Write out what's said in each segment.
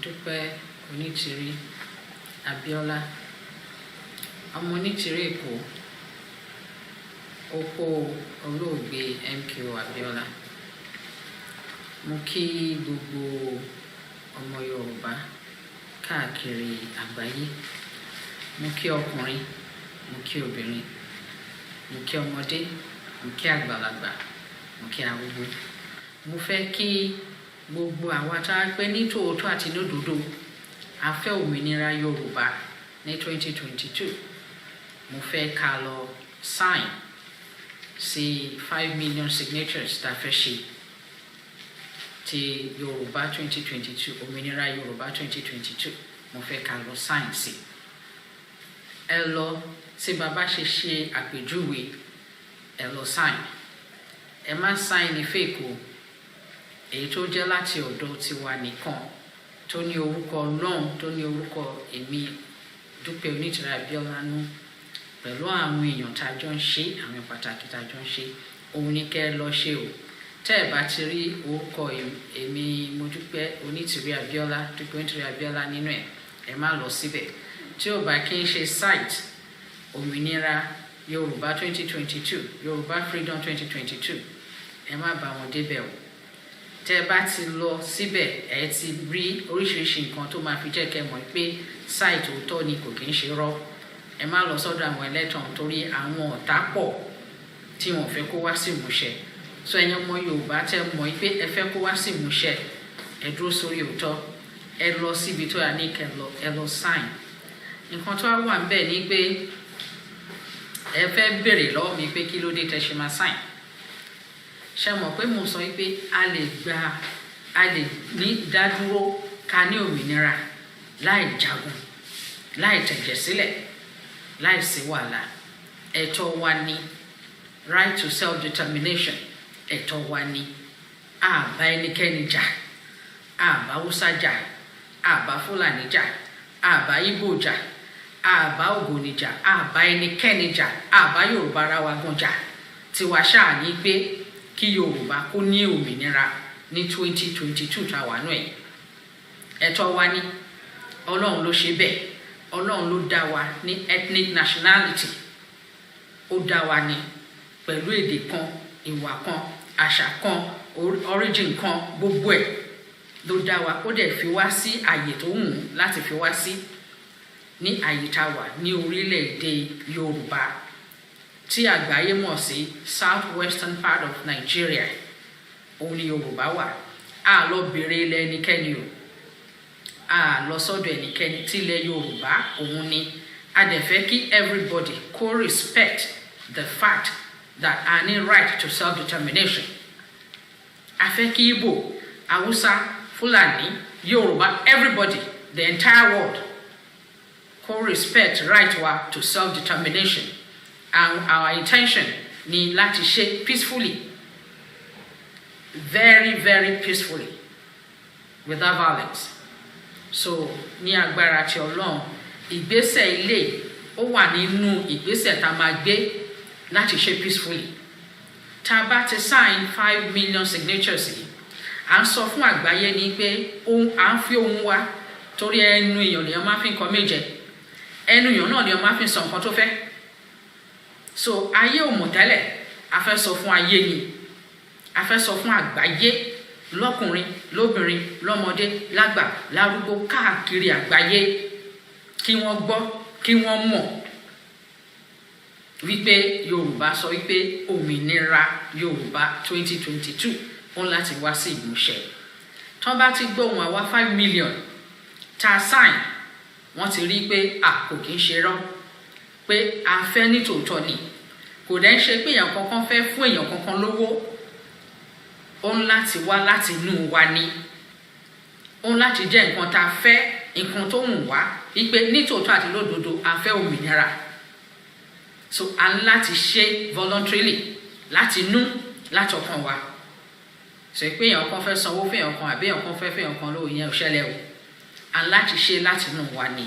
Dúpẹ́ Onítìrí Abíọ́lá, ọmọ Onítìrí Èkó, opó olóògbé MKO Abíọ́lá. Mo kí gbogbo ọmọ Yorùbá káàkiri àgbáyé. Mo kí ọkùnrin, mo kí obìnrin, mo kí ọmọdé, mo kí àgbàlagbà, mo kí arúgbó. Mo fẹ́ kí gbogbo àwa tá a pé ní tòótọ́ àti lódodo a fẹ́ òmìnira Yorùbá ní 2022. Mo fẹ́ ká lọ sign sí 5 million signatures tá a fẹ́ ṣe ti Yorùbá 2022, òmìnira Yorùbá 2022. Mo fẹ́ ká lọ sign sí. Ẹ lọ tí bàbá ṣe àpèjúwe, ẹ lọ sign. Ẹ má sign ní fake o. Èyí tó jẹ́ láti ọ̀dọ̀ tiwa nìkan, tó ní orúkọ Ọlọ́run, tó ní orúkọ èmi Dúpẹ́ Onítìrí Abíọ́lá nú, pẹ̀lú àwọn èèyàn tá a jọ ń ṣe, àwọn pàtàkì tá a jọ ń ṣe, òun ní kẹ́ ẹ lọ ṣe o. Tẹ́ ẹ bá ti rí orúkọ èmi Dúpẹ́ Onítìrí Abíọ́lá, Dúpẹ́ Onítìrí Abíọ́lá nínú ẹ̀, ẹ má lọ síbẹ̀. Tí ò bá kí ń ṣe site òmìnira Yorùbá 2022, Yorùbá Freedom 2022, ẹ má bá wọn débẹ̀ o. Tẹ́ bá ti lọ síbẹ̀, ẹ ti rí oríṣiríṣi nǹkan tó máa fi jẹ́ kẹ́ mọ̀ pé site òótọ́ ni, kò kí ń ṣe rọ́. Ẹ má lọ sọ́dọ̀ àwọn ẹlẹ́tàn torí àwọn ọ̀tá pọ̀ tí wọ́n fẹ́ kó wá sí ìmúṣẹ. So ẹ̀yin ọmọ Yorùbá tẹ́ mọ̀ pé ẹ fẹ́ kó wá sí ìmúṣẹ, ẹ dúró sórí òótọ́, ẹ lọ síbi tó yà ní kẹ́ lọ, ẹ lọ sign. Nǹkan tó wà níbẹ̀ ni pé ẹ fẹ́ béèrè lọ́wọ́ mi pé kí ló dé tẹ́ ṣe máa sign. Ṣé mọ̀ pé mo sọ pé a lè ní dádúró ká ní òmìnira láì jagun, láì tẹ̀jẹ̀ sílẹ̀, láì sí wàhálà. Ẹ̀tọ́ wa ni right to self-determination. Ẹ̀tọ́ wa ni àbá ẹnikẹ́ni jà, àbá Hausa jà, àbá Fúlàní jà, àbá Ìgbò jà, àbá Ògbóni jà, àbá ẹnikẹ́ni jà, àbá Yorùbá ara wa gan jà. Tiwa ṣáà ní pé kí Yorùbá kó ní òmìnira ní 2022 tá a wà nù ẹ̀. Ẹ̀tọ́ wa ni, Ọlọ́run ló ṣe bẹ́ẹ̀. Ọlọ́run ló dá wa ní ethnic nationality. Ó dá wa ní pẹ̀lú èdè kan, ìwà kan, àṣà kan, origin kan, gbogbo ẹ̀ ló dá wa. Ó dẹ̀ fi wá sí àyè tó wù ú láti fi wá sí ní àyè tá a wà ní orílẹ̀-èdè Yorùbá tí àgbáyé mọ̀ sí southwestern part of Nigeria. Òun ni Yorùbá wà. A lọ bèrè ilẹ̀ ẹnikẹ́ni o. A lọ sọ́dọ̀ ẹnikẹ́ni. Tí ilẹ̀ Yorùbá òun ni. A dẹ̀ fẹ́ kí everybody kó respect the fact that a ní right to self-determination. A fẹ́ kí Igbo, Hausa, Fulani, Yoruba, everybody, the entire world, kó respect right wa to self-determination. And our intention ni láti ṣe peacefully, very very peacefully, without violence. So ní agbára ti Ọlọ́run, ìgbésẹ̀ ilé ó wà nínú ìgbésẹ̀ tá a máa gbé láti ṣe peacefully. Tá a bá ti sign 5 million signatures yìí, à ń sọ fún àgbáyé ní pé à ń fi ohun wa, torí ẹnu èèyàn lèèyàn máa fi ń kọ méje, ẹnu èèyàn náà lèèyàn máa fi ń sọ nǹkan tó fẹ́. So ayé ò mọ̀ tẹ́lẹ̀, a fẹ́ sọ fún ayé ni, a fẹ́ sọ fún àgbáyé, lọ́kùnrin, lóbìnrin, lọ́mọdé, lágbà, lárúgbó, káàkiri àgbáyé, kí wọ́n gbọ́, kí wọ́n mọ̀ wípé Yorùbá sọ wípé òmìnira Yorùbá 2022 ó láti wá sí ìmúṣẹ. Tán bá ti gbóhùn àwa 5 million tá a sign, wọ́n ti rí pé kò kí ń ṣe rọ́, pé a fẹ́ ní tòótọ́ ni. Kò dẹ̀ ń ṣe pé èèyàn kankan fẹ́ fún èèyàn kankan lówó. Ó ń láti wá láti inú wa ni. Ó ń láti jẹ́ nǹkan tá a fẹ́, nǹkan tó wù wá, wípé ní tòótọ́ àti lódodo a fẹ́ òmìnira. So a ń láti ṣe voluntarily, láti inú, láti ọkàn wa. So pé èèyàn kan fẹ́ sanwó fún èèyàn kan àbí èèyàn kan fẹ́ fún èèyàn kan lówó, ìyẹn ò ṣẹlẹ̀ o. A ń láti ṣe láti inú wa ni.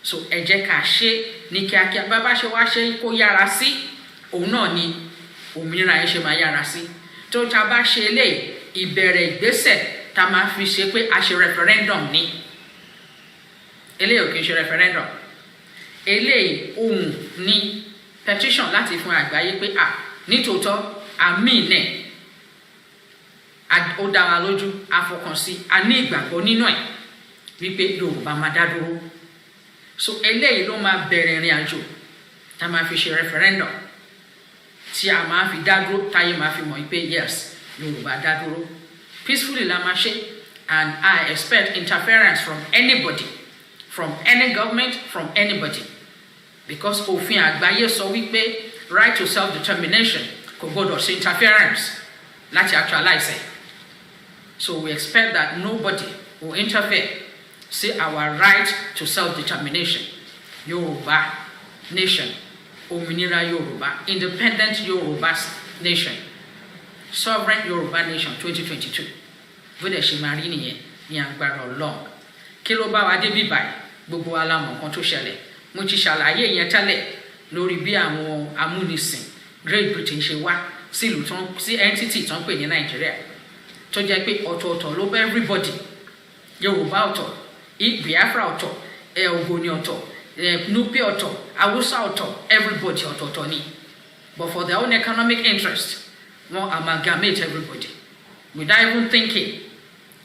So ẹ jẹ́ ká ṣe ní kíákíá. Bàbá ṣe wá ṣe kó yára sí, òun náà ni òmìnira yẹn ṣe máa yára sí. Tó tá bá ṣe eléyìí, ìbẹ̀rẹ̀ ìgbésẹ̀ tá máa fi ṣe pé a ṣe referendum ní eléyìí ò kì í ṣe referendum eléyìí ohun ní petition láti fún àgbáyé pé nítòótọ́ àmì nẹ̀ ó dá wa lójú àfọkànsí a ní ìgbàgbọ́ nínú ẹ̀ wípé Yorùbá máa dá dúró so eléyìí ló máa bẹ̀rẹ̀ ìrìn àjò tá máa fi ṣe referendum tí a máa fi dá dúró táyé máa fi mọ̀ pé yes Yorùbá dá dúró peacefully la máa ṣe and I expect interference from anybody from any government from anybody because òfin àgbáyé sọ wípé right to self-determination kò gbọdọ̀ ṣe interference láti actualize it so we expect that nobody will interfere see our right to self-determination Yoruba nation òmìnira Yoruba independent Yoruba nation sovereign Yoruba nation 2022 bó dẹ̀ ṣe máa rí nìyẹn ní agbára Ọlọ́run kí ló bá wa dé bí báyìí gbogbo alámọ̀ kan tó ṣẹlẹ̀ mo ti ṣàlàyé yẹn tẹ́lẹ̀ lórí bí àwọn amúnisìn Great Britain ṣe wá sílùú tán sí entity tán pè ní Nàìjíríà tó jẹ́ pé ọ̀tọ̀ọ̀tọ̀ ló bá everybody Yorùbá ọ̀tọ̀ Biafra ọ̀tọ̀ Ògbóni ọ̀tọ̀ Nupe ọ̀tọ̀ Hausa ọ̀tọ̀ everybody ọ̀tọ̀ọ̀tọ̀ ni but for their own economic interest wọ́n amalgamate everybody without even thinking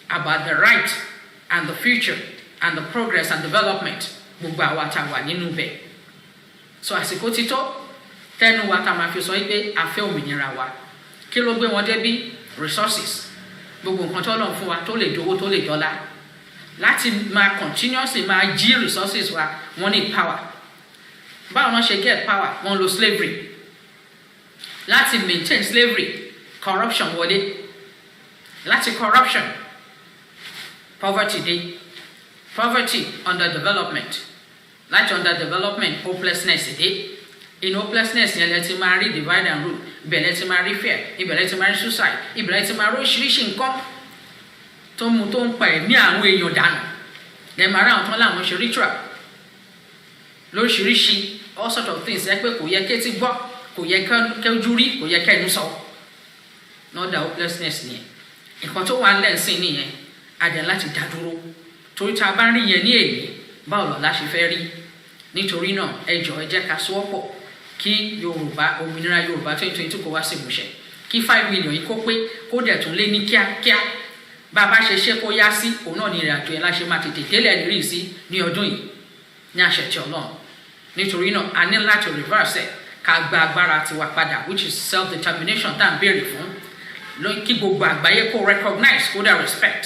about the right and the future and the progress and development gbogbo àwa tá wà nínú bẹ̀ so àsìkò ti tó tẹnu wa tá máa fi sọ pé a fẹ́ òmìnira wa kí ló gbé wọn débi resources gbogbo nǹkan tó lọ́n fún wa tó lè dówó tó lè dọ́là láti máa continuously máa jí resources wa wọ́n ní power báwo wọ́n ṣe get power wọ́n lo slavery láti maintain slavery corruption wọlé láti corruption poverty dé poverty underdevelopment láti underdevelopment hopelessness dé in hopelessness yẹn lẹ ti máa rí divide and rule ibẹ̀ lẹ ti máa rí fear ibẹ̀ lẹ ti máa rí suicide ibẹ̀ lẹ ti máa rí oríṣiríṣi nǹkan tó ń pa ẹ̀mí àwọn èèyàn dànù lẹ máa rí àwọn tán láwọn ṣe ritual lóríṣiríṣi all sort of things ẹ pé kò yẹ kétí gbọ́ kò yẹ kẹjú rí kò yẹ kẹnu sọ nọ́dà hopelessness nìyẹn nǹkan tó wà lẹ́sìn nìyẹn adẹ̀ láti dá dúró torí tá a bá rí yẹn ní èyí báwo lọ́la ṣe fẹ́ rí nítorí náà ẹ jọ̀ọ́ ẹ jẹ́ ká sọ́wọ́pọ̀ kí Yorùbá òmìnira Yorùbá 2022 kó wá sí ìmúṣẹ kí 5 million yìí kó pé kó dẹ̀ tún lé ní kíákíá bá a bá ṣe ṣe kó yá sí òun náà ní ìrìnàjò ẹ̀ láṣẹ máa tètè délẹ̀ rí sí ní ọdún yìí ní àṣẹ tí Ọlọ́run nítorí náà a ní láti reverse ẹ̀ ká gba agbára tiwa padà which is self determination tá à ń béèrè fún kí gbogbo àgbáyé kó recognize kó dẹ̀ respect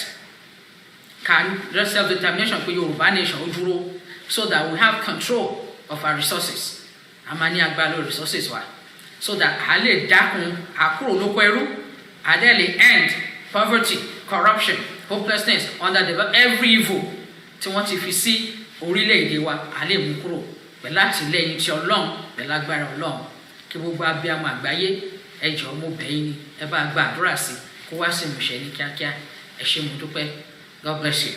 can just self-determination for Yoruba nation ó dúró so that we have control of our resources a máa ní agbára lórí resources wa so that a lè dákun àkúrò lóko ẹrú a dẹ̀ lè end poverty corruption hopelessness underdevelopment every evil tí wọ́n ti fi sí orílẹ̀-èdè wa a lè mú kúrò pẹ̀lú àtìlẹ́yìn tí Ọlọ́run pẹ̀lú agbára Ọlọ́run kí gbogbo abiyamọ àgbáyé ẹ jọ̀ọ́ mo bẹ̀ yín ni ẹ bá gba àdúrà sí kó wá sí ìmúṣẹ ní kíákíá ẹ ṣé mo dúpẹ́. God bless you.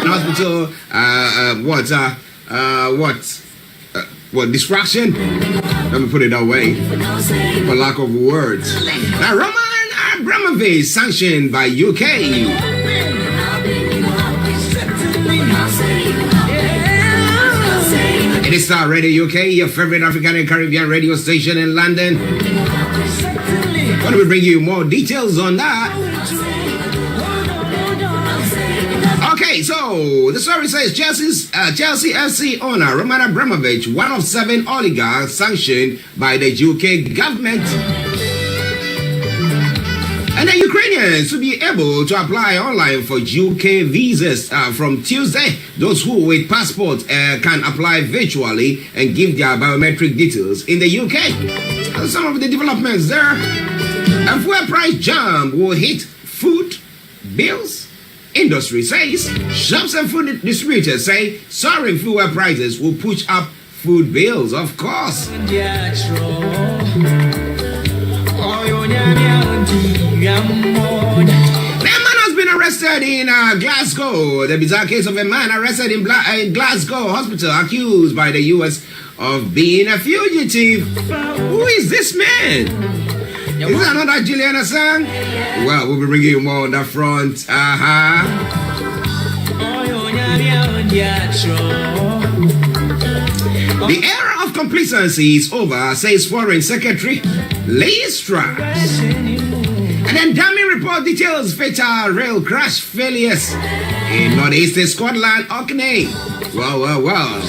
Hospital, what distraction? Let me put it that way, for lack of words. Now, Roman Abramovich, sanctioned by UK. It is Starr Radio UK, your favorite African and Caribbean radio station in London. Going to bring you more details on that. Okay, so the story says Chelsea FC owner Roman Abramovich, one of 7 oligarchs sanctioned by the UK government. And the Ukrainians will be able to apply online for UK visas from Tuesday. Those who with passport can apply virtually and give their biometric details in the UK. Some of the developments there. A fuel price jump will hit food bills. Industry says shops and food distributors say soaring fuel prices will push up food bills, of course. The man has been arrested in Glasgow. The bizarre case of a man arrested in Glasgow hospital accused by the US of being a fugitive. Who is this man? Is that another Juliana song? Well, we'll be bringing you more on that front. The era of complacency is over, says Foreign Secretary Liz Truss. And then damning report details fatal rail crash failures in northeastern Scotland, Orkney. Well.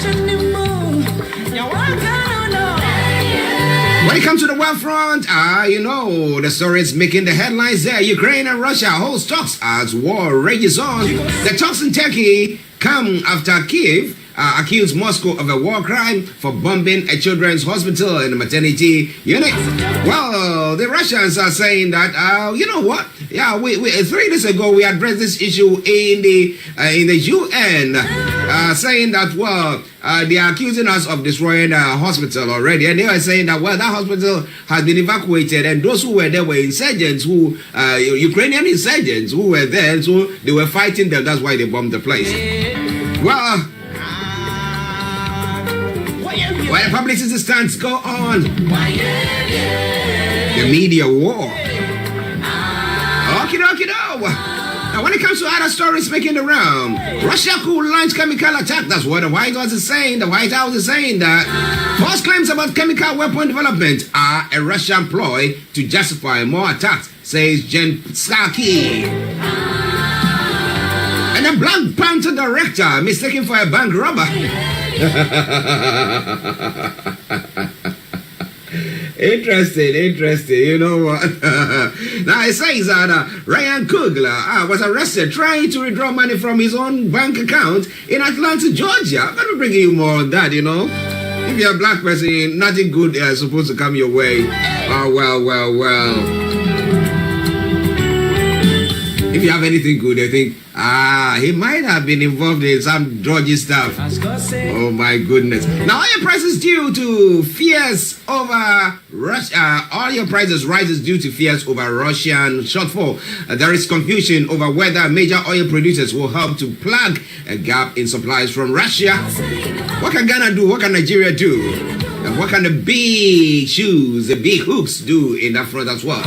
When it comes to the world front, you know, the story is making the headlines there. Ukraine and Russia hold talks as war rages on. The talks in Turkey come after Kiev accused Moscow of a war crime for bombing a children's hospital and a maternity unit. Well, the Russians are saying that, you know what? Yeah, we 3 days ago we addressed this issue in the UN, saying that, well, they are accusing us of destroying a hospital already, and they are saying that, well, that hospital has been evacuated, and those who were there were insurgents, Ukrainian insurgents who were there, so they were fighting them. That's why they bombed the place. Well, while the publicity stunts go on, the media war. Now, when it comes to other stories making the round, Russia could launch chemical attack. That's what the White House is saying. The White House is saying that false claims about chemical weapon development are a Russian ploy to justify more attacks, says Jen Psaki. And the A Black Panther director mistaken for a bank robber. Interesting. You know what? Now it says that Ryan Coogler was arrested trying to withdraw money from his own bank account in Atlanta, Georgia. I'm going to bring you more on that, you know. If you're a black person, nothing good is supposed to come your way. Oh, well. If you have anything good, I think, he might have been involved in some dodgy stuff. Oh my goodness. Now, oil prices due to fears over Russia, oil prices rises due to fears over Russian shortfall. There is confusion over whether major oil producers will help to plug a gap in supplies from Russia. What can Ghana do? What can Nigeria do? And what can the big shoes, the big hooks do in that front as well?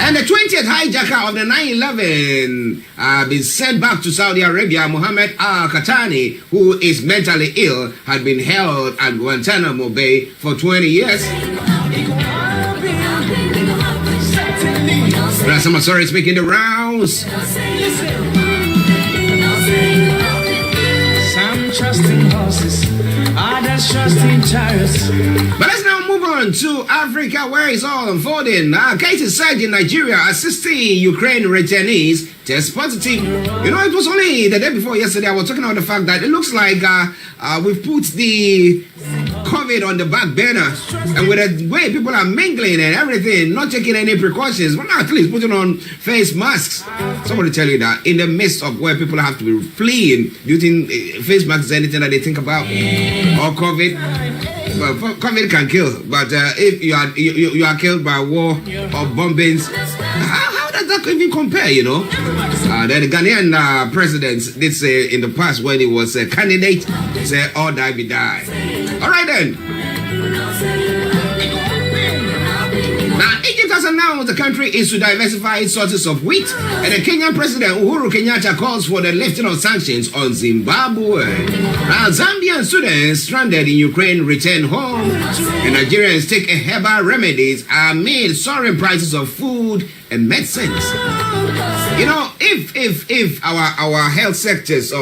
And the 20th hijacker of the 9/11 been sent back to Saudi Arabia. Mohammed Al-Qahtani, who is mentally ill, had been held at Guantanamo Bay for 20 years. Some stories making the rounds. Some trusting horses, others trusting chariots. But let's now move on to Africa, where it's all unfolding. Cases surge in Nigeria assisting Ukraine returnees test positive. You know, it was only the day before yesterday I was talking about the fact that it looks like we've put the COVID on the back burner, and with the way people are mingling and everything, not taking any precautions, but now at least putting on face masks. Somebody tell you that in the midst of where people have to be fleeing, do you think face masks is anything that they think about? Or COVID? Well, COVID can kill, but if you are killed by war or bombings, how does that even compare, you know? The Ghanaian president did say in the past when he was a candidate, he said, all die be die. All right then. Now, Egypt has announced the country is to diversify its sources of wheat, and the Kenyan president Uhuru Kenyatta calls for the lifting of sanctions on Zimbabwe. Now, Zambian students stranded in Ukraine return home, and Nigerians take herbal remedies amid soaring prices of food and medicines. You know, if our health sectors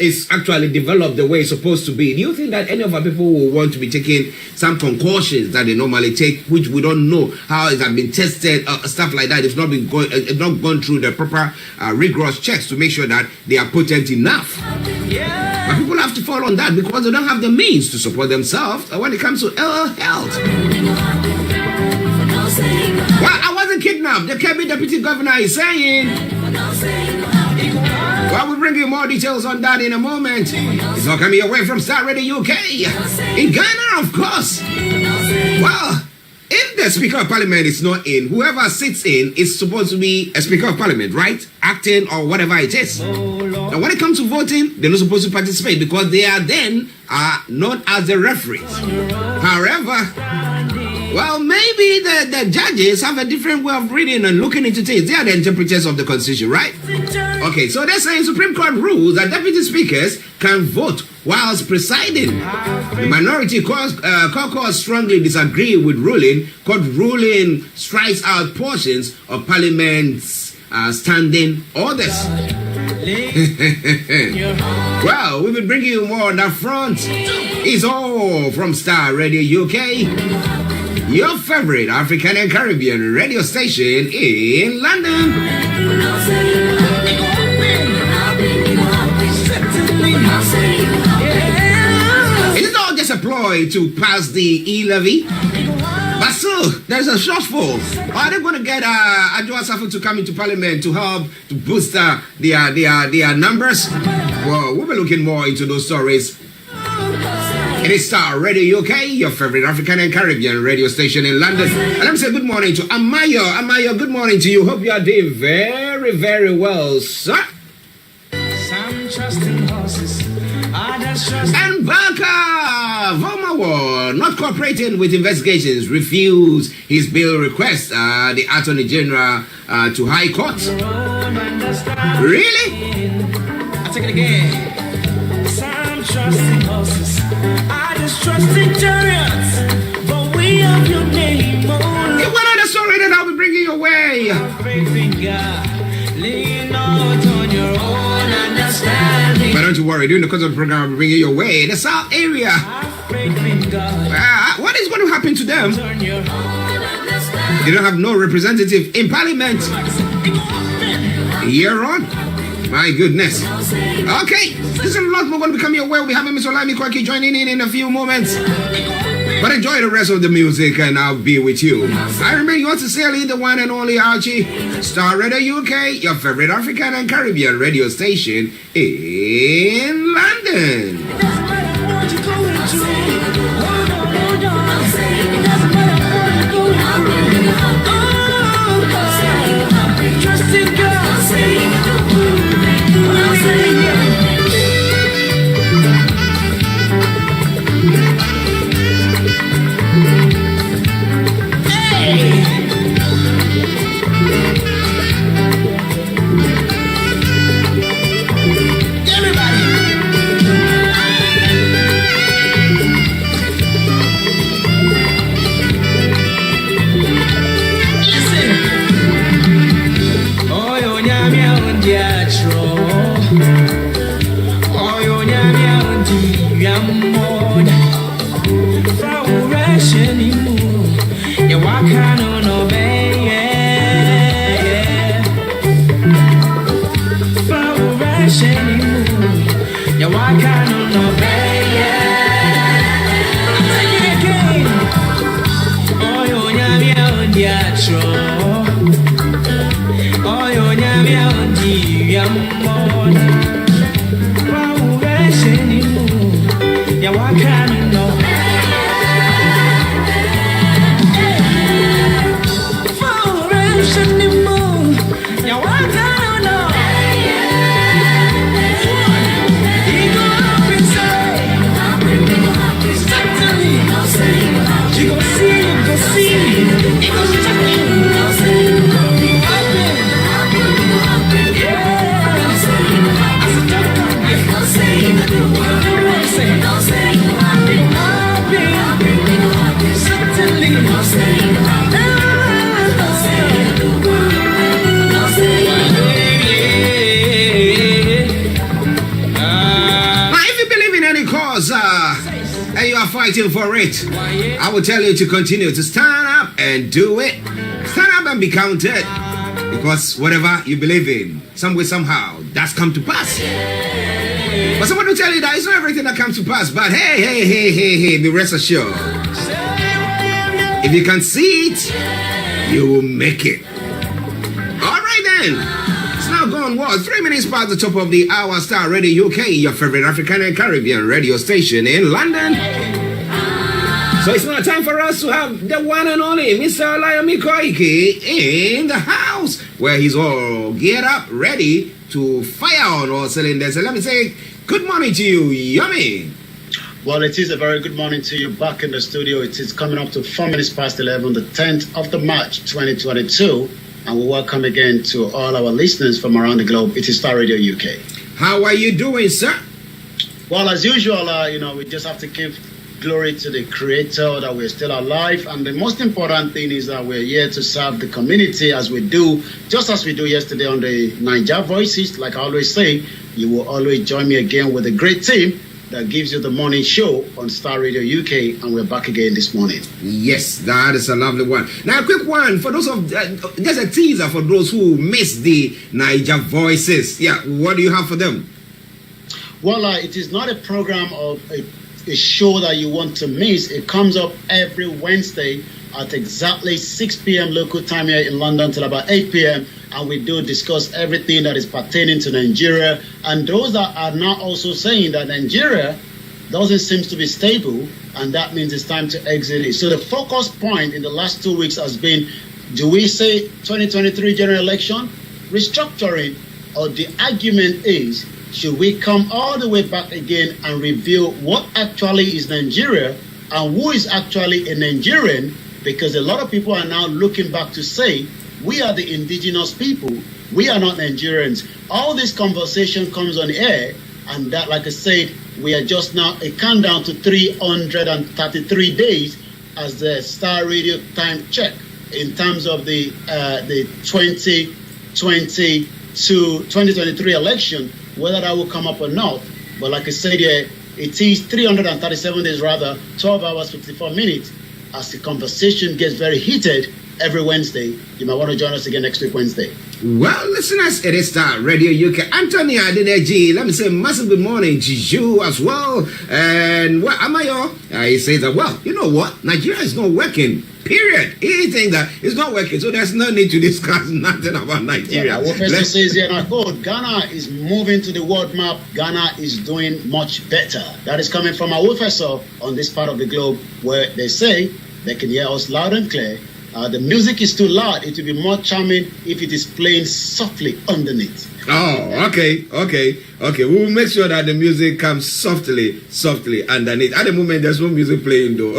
is actually developed the way it's supposed to be, do you think that any of our people will want to be taking some concoctions that they normally take, which we don't know how it has been tested, stuff like that? It's not gone through the proper rigorous checks to make sure that they are potent enough. But people have to fall on that because they don't have the means to support themselves when it comes to health. Well, I wasn't kidnapped. The KABIRU deputy governor is saying. Well, we'll bring you more details on that in a moment. It's all coming away from Starr Radio UK. In Ghana, of course. Well, if the Speaker of Parliament is not in, whoever sits in is supposed to be a Speaker of Parliament, right? Acting or whatever it is. Now, when it comes to voting, they're not supposed to participate because they are then known as the referees. However, well, maybe the judges have a different way of reading and looking into things. They are the interpreters of the Constitution, right? Okay, so they're saying Supreme Court rules that deputy speakers can vote whilst presiding. The minority caucus strongly disagree with ruling. Court ruling strikes out portions of Parliament's standing orders. Well, we've been bringing you more on that front. It's all from Starr Radio UK, your favorite African and Caribbean radio station in London. It is all just a ploy to pass the e-levy, but still, there's a shortfall. Are they going to get Adjoa Safo to come into Parliament to help to boost their numbers? Well, we'll be looking more into those stories. It is Starr Radio UK, your favorite African and Caribbean radio station in London. And let me say good morning to Amayo. Amayo, good morning to you. Hope you are doing very, very well, sir. Some trusting horses, others trusting. And Baka Vomawo, not cooperating with investigations, refused his bail request, the Attorney General to High Court. Really? I'll take it again. Some trusting horses, others trusting chariots, but we have your name. One other story that I'll be bringing your way. Faith in God. worry. During the course of the program, we'll bring it your way. The South area. What is going to happen to them? They don't have no representative in Parliament. Year on. My goodness. Okay. There's a lot more going to become your way. We'll be having Mr. Olayomi Koiki joining in a few moments. But enjoy the rest of the music and I'll be with you. I remember you want to say the one and only Archie. Starr Radio UK, your favorite African and Caribbean radio station in London. Fighting for it, I will tell you to continue to stand up and do it. Stand up and be counted, because whatever you believe in, some way, somehow, that's come to pass. But someone will tell you that it's not everything that comes to pass. But hey, be rest assured, if you can see it, you will make it. All right then. It's now gone 3 minutes past the top of the hour. Starr Radio UK, your favorite African and Caribbean radio station in London. So it's now time for us to have the one and only Mr. Olayomi Koiki in the house, where he's all geared up, ready to fire on all cylinders. So let me say good morning to you, Yomi. Well, it is a very good morning to you back in the studio. It is coming up to 4 minutes past 11, the 10th of the March, 2022. And we welcome again to all our listeners from around the globe. It is Starr Radio UK. How are you doing, sir? Well, as usual, we just have to give glory to the Creator that we're still alive. And the most important thing is that we're here to serve the community as we do, just as we do yesterday on the Niger Voices. Like I always say, you will always join me again with a great team that gives you the morning show on Starr Radio UK, and we're back again this morning. Yes, that is a lovely one. Now, a quick one for those of there's a teaser for those who missed the Niger Voices. Yeah, what do you have for them? Well, it is not a program of a show that you want to miss. It comes up every Wednesday at exactly 6 p.m. local time here in London till about 8 p.m. And we do discuss everything that is pertaining to Nigeria. And those that are now also saying that Nigeria doesn't seem to be stable, and that means it's time to exit it. So the focus point in the last 2 weeks has been, do we say 2023 general election, restructuring, or the argument is, should we come all the way back again and reveal what actually is Nigeria and who is actually a Nigerian? Because a lot of people are now looking back to say, we are the indigenous people, we are not Nigerians. All this conversation comes on air, and that, like I said, we are just now a countdown to 333 days as the Starr Radio time check in terms of the 2023 election, whether that will come up or not. But like I said here, it is 337 days rather, 12 hours, 54 minutes. As the conversation gets very heated every Wednesday, you might want to join us again next week, Wednesday. Well, listeners, it is Starr Radio UK. Anthony Adedeji, let me say massive good morning to you as well. And well, Amayo, he says that, well, you know what? Nigeria is not working. Period. He thinks that it's not working, so there's no need to discuss nothing about Nigeria. What person says here, and I quote, Ghana is moving to the world map. Ghana is doing much better. That is coming from our professor on this part of the globe, where they say they can hear us loud and clear. The music is too loud. It will be more charming if it is playing softly underneath. Oh, okay. We will make sure that the music comes softly underneath. At the moment, there's no music playing though.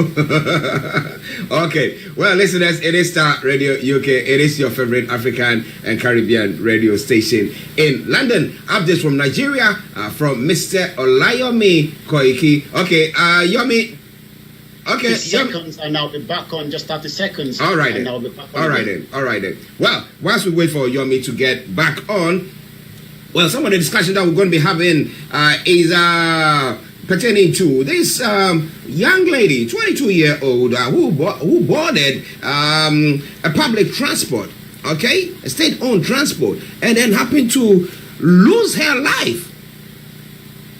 Okay. Well, listeners, it is Starr Radio UK. It is your favorite African and Caribbean radio station in London. Updates from Nigeria from Mr. Olayomi Koiki. Okay, Yomi. Okay, seconds, and I'll be back on just 30 seconds. All right, and then. I'll be back on All right then. Well, whilst we wait for Yomi to get back on, well, some of the discussion that we're going to be having is pertaining to this young lady, 22-year-old, who boarded a public transport, okay, a state-owned transport, and then happened to lose her life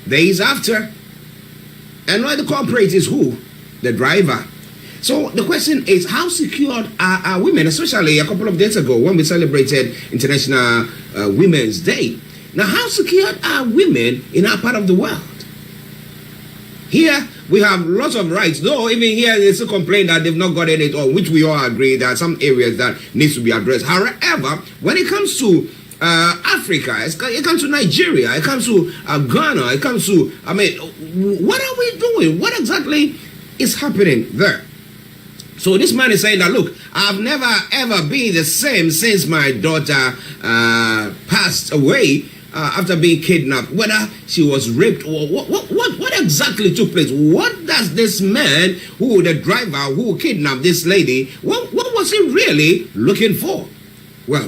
days after. And why the culprit is who? The driver. So the question is, how secured are women, especially a couple of days ago when we celebrated International Women's Day. Now, how secured are women in our part of the world? Here, we have lots of rights, though even here they still complain that they've not gotten it all, which we all agree that some areas that needs to be addressed. However, when it comes to Africa, it comes to Nigeria, it comes to Ghana, it comes to, I mean, what are we doing? What exactly is happening there? So this man is saying that, look, I've never ever been the same since my daughter passed away after being kidnapped. Whether she was raped or what exactly took place? What does this man, who the driver who kidnapped this lady, what was he really looking for? Well.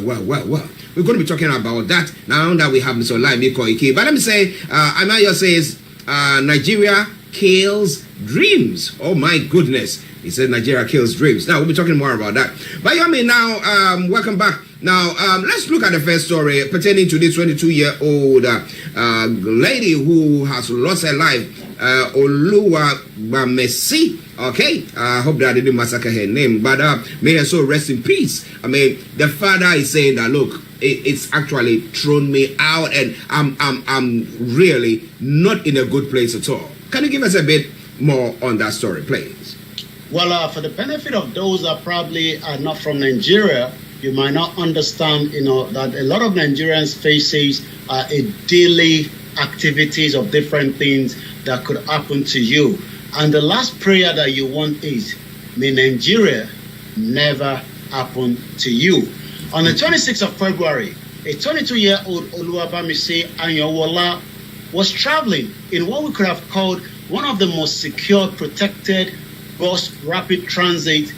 We're going to be talking about that now that we have Mr. Olayomi Koiki. But let me say, Amayo says, Nigeria kills dreams. Oh my goodness. He said Nigeria kills dreams. Now, we'll be talking more about that. But Yomi, now, welcome back. Now, let's look at the first story pertaining to this 22-year-old lady who has lost her life, Oluwabamesi. Okay, I hope that I didn't massacre her name, but may her soul rest in peace. I mean, the father is saying that, look, it's actually thrown me out, and I'm really not in a good place at all. Can you give us a bit more on that story, please? Well, for the benefit of those that probably are not from Nigeria, you might not understand, that a lot of Nigerians faces a daily activities of different things that could happen to you. And the last prayer that you want is, may Nigeria never happen to you. On the 26th of February, a 22-year-old Oluwabamisi Anyowola was traveling in what we could have called one of the most secure, protected bus rapid transit,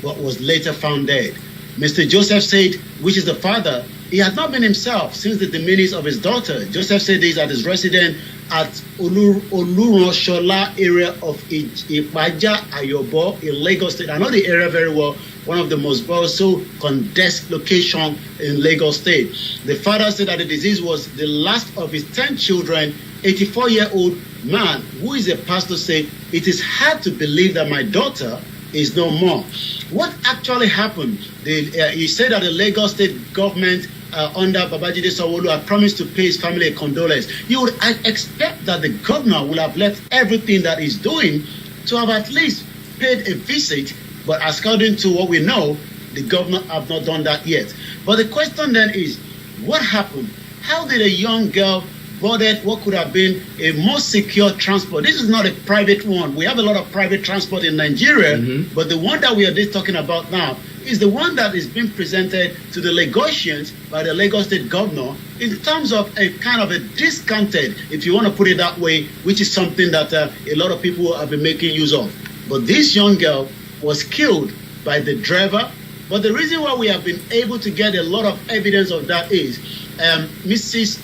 but was later found dead. Mr. Joseph said, which is the father, he had not been himself since the demise of his daughter. Joseph said this at his residence at Oluronshola area of Ipaja, Ayobo in Lagos State. I know the area very well, one of the most also condensed location in Lagos State. The father said that the disease was the last of his 10 children. 84-year-old man who is a pastor said, it is hard to believe that my daughter is no more. What actually happened? He said that the Lagos State government under Babajide Sanwo-Olu had promised to pay his family a condolence. You would expect that the governor will have left everything that he's doing to have at least paid a visit, but according to what we know, the governor have not done that yet. But the question then is, what happened? How did a young girl boarded what could have been a more secure transport? This is not a private one. We have a lot of private transport in Nigeria, but the one that we are talking about now is the one that is being presented to the Lagosians by the Lagos State governor in terms of a kind of a discounted, if you want to put it that way, which is something that a lot of people have been making use of. But this young girl was killed by the driver. But the reason why we have been able to get a lot of evidence of that is Mrs.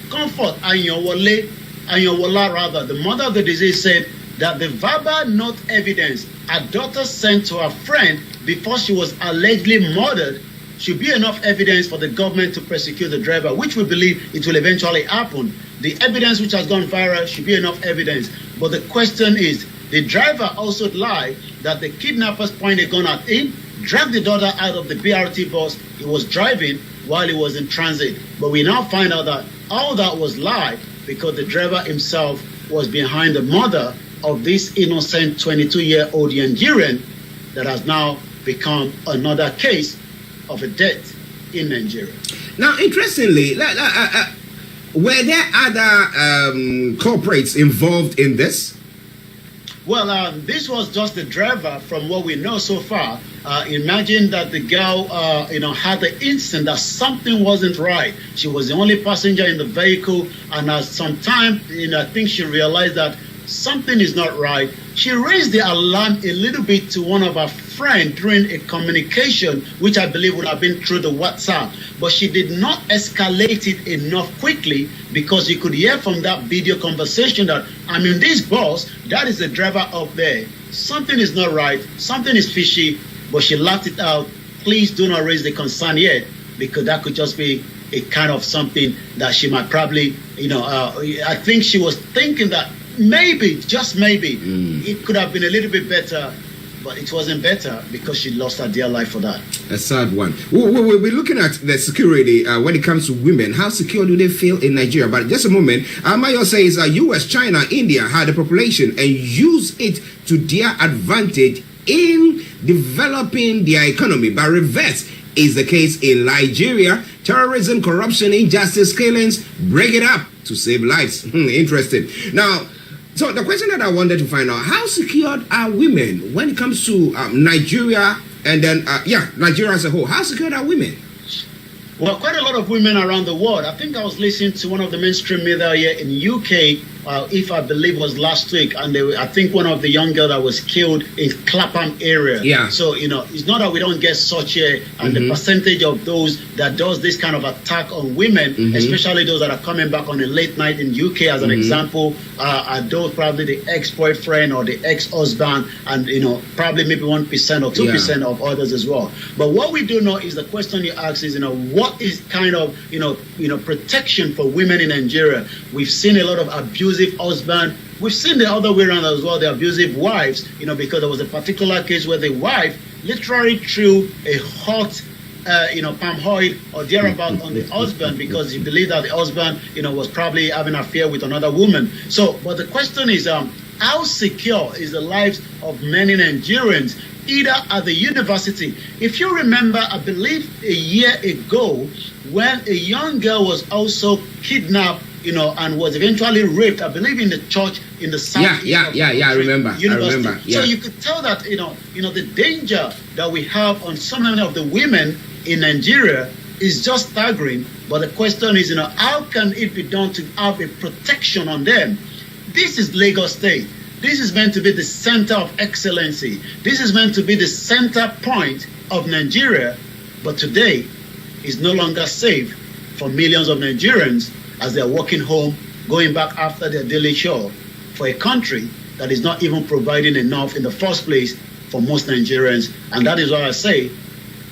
Comfort Anyowole Anyowola, the mother of the deceased, said that the verbal note evidence her daughter sent to her friend before she was allegedly murdered should be enough evidence for the government to prosecute the driver, which we believe it will eventually happen. The evidence which has gone viral should be enough evidence. But the question is, the driver also lied that the kidnappers pointed a gun at him, dragged the daughter out of the BRT bus he was driving while he was in transit. But we now find out that all that was lied because the driver himself was behind the murder of this innocent 22-year-old Nigerian that has now become another case of a death in Nigeria. Now, interestingly, were there other corporates involved in this? Well, this was just the driver from what we know so far. Imagine that the girl, had the instinct that something wasn't right. She was the only passenger in the vehicle, and at some time, I think she realized that something is not right. She raised the alarm a little bit to one of her friends during a communication, which I believe would have been through the WhatsApp. But she did not escalate it enough quickly, because you could hear from that video conversation that I'm in this bus, that is the driver up there. Something is not right, something is fishy, but she laughed it out. Please do not raise the concern yet, because that could just be a kind of something that she might probably, I think she was thinking that maybe, just maybe, it could have been a little bit better, but it wasn't better because she lost her dear life for that. A sad one. We'll be looking at the security when it comes to women. How secure do they feel in Nigeria? But just a moment, Mayo says US, China, India had a population and use it to their advantage in developing their economy. But reverse is the case in Nigeria. Terrorism, corruption, injustice, killings, break it up to save lives. Interesting. Now, so the question that I wanted to find out, how secured are women when it comes to Nigeria and then, Nigeria as a whole? How secured are women? Well, quite a lot of women around the world. I think I was listening to one of the mainstream media here in UK, if I believe was last week, and I think one of the young girls that was killed in Clapham area. Yeah. So, it's not that we don't get such and the percentage of those that does this kind of attack on women, especially those that are coming back on a late night in UK as an example, are those probably the ex-boyfriend or the ex-husband, and, probably maybe 1% or 2% of others as well. But what we do know is the question you ask is, what is kind of, protection for women in Nigeria? We've seen a lot of abusive husbands. We've seen the other way around as well, the abusive wives, because there was a particular case where the wife literally threw a hot, palm oil or thereabout on the husband because he believed that the husband, was probably having an affair with another woman. So, but the question is, how secure is the lives of many Nigerians, either at the university? If you remember, I believe a year ago, when a young girl was also kidnapped, and was eventually raped, I believe in the church in the south. I remember. So you could tell that, the danger that we have on so many of the women in Nigeria is just staggering. But the question is, how can it be done to have a protection on them? This is Lagos State. This is meant to be the center of excellency. This is meant to be the center point of Nigeria. But today is no longer safe for millions of Nigerians as they're walking home, going back after their daily chore, for a country that is not even providing enough in the first place for most Nigerians. And that is why I say,